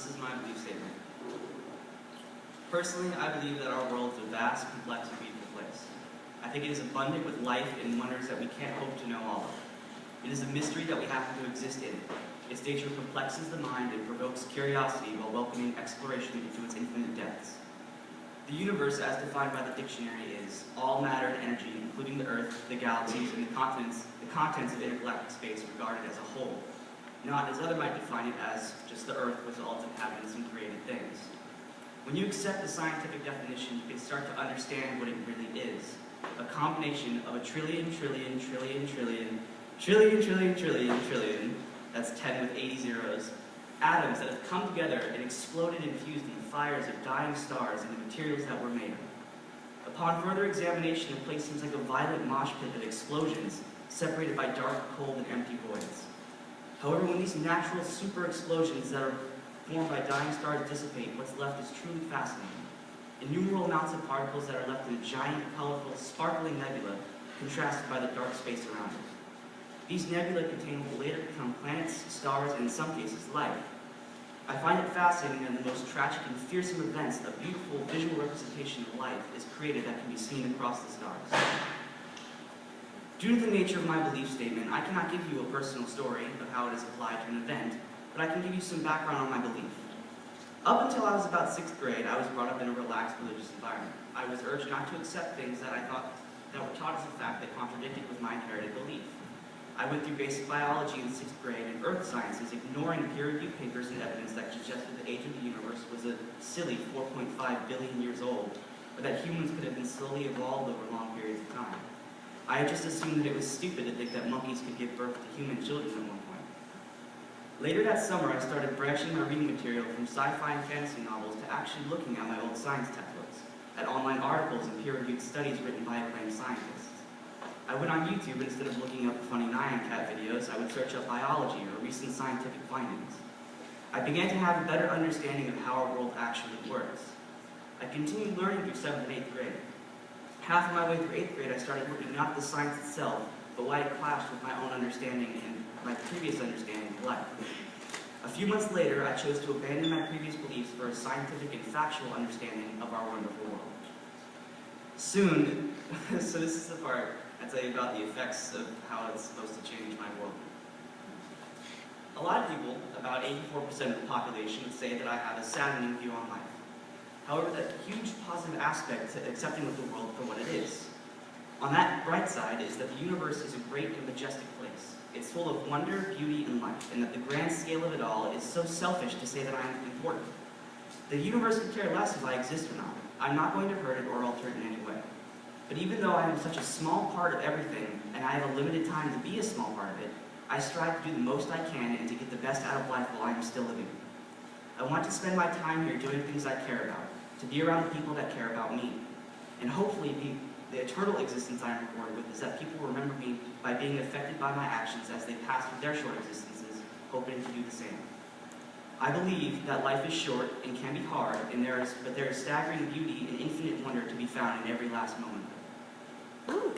this is my belief statement. Personally, I believe that our world is a vast, complex, and beautiful place. I think it is abundant with life and wonders that we can't hope to know all of. It is a mystery that we happen to exist in. Its nature perplexes the mind and provokes curiosity while welcoming exploration into its infinite depths. The universe, as defined by the dictionary, is all matter and energy, including the Earth, the galaxies, and the contents of intergalactic space regarded as a whole, not as others might define it as just the Earth with all its inhabitants and created things. When you accept the scientific definition, you can start to understand what it really is. A combination of a trillion, that's 10 with 80 zeros, atoms that have come together and exploded and fused in the fires of dying stars and the materials that were made. Upon further examination, the place seems like a violent mosh pit of explosions, separated by dark, cold, and empty voids. However, when these natural super explosions that are formed by dying stars dissipate, what's left is truly fascinating. Innumerable amounts of particles that are left in a giant, colorful, sparkling nebula, contrasted by the dark space around it. These nebulae contain what will later become planets, stars, and in some cases, life. I find it fascinating that in the most tragic and fearsome events, a beautiful visual representation of life is created that can be seen across the stars. Due to the nature of my belief statement, I cannot give you a personal story of how it is applied to an event, but I can give you some background on my belief. Up until I was about 6th grade, I was brought up in a relaxed religious environment. I was urged not to accept things that I thought that were taught as a fact that contradicted with my inherited belief. I went through basic biology in 6th grade and earth sciences, ignoring peer-reviewed papers and evidence that suggested the age of the universe was a silly 4.5 billion years old, or that humans could have been slowly evolved over long periods of time. I had just assumed that it was stupid to think that monkeys could give birth to human children at one point. Later that summer, I started branching my reading material from sci-fi and fantasy novels to actually looking at my old science textbooks, at online articles and peer-reviewed studies written by acclaimed scientists. I went on YouTube, and instead of looking up funny Nyan Cat videos, I would search up biology or recent scientific findings. I began to have a better understanding of how our world actually works. I continued learning through 7th and 8th grade. Half of my way through 8th grade, I started looking not at the science itself, but why it clashed with my own understanding and my previous understanding of life. A few months later, I chose to abandon my previous beliefs for a scientific and factual understanding of our wonderful world. Soon, so this is the part I tell you about the effects of how it's supposed to change my world. A lot of people, about 84% of the population, would say that I have a saddening view on life. However, that huge positive aspect to accepting of the world for what it is. On that bright side is that the universe is a great and majestic place. It's full of wonder, beauty, and life, and that the grand scale of it all is so selfish to say that I'm important. The universe could care less if I exist or not. I'm not going to hurt it or alter it in any way. But even though I am such a small part of everything, and I have a limited time to be a small part of it, I strive to do the most I can and to get the best out of life while I am still living. I want to spend my time here doing things I care about, to be around the people that care about me, and hopefully the eternal existence I am recorded with is that people remember me by being affected by my actions as they pass through their short existences, hoping to do the same. I believe that life is short and can be hard, but there is staggering beauty and infinite wonder to be found in every last moment. Ooh.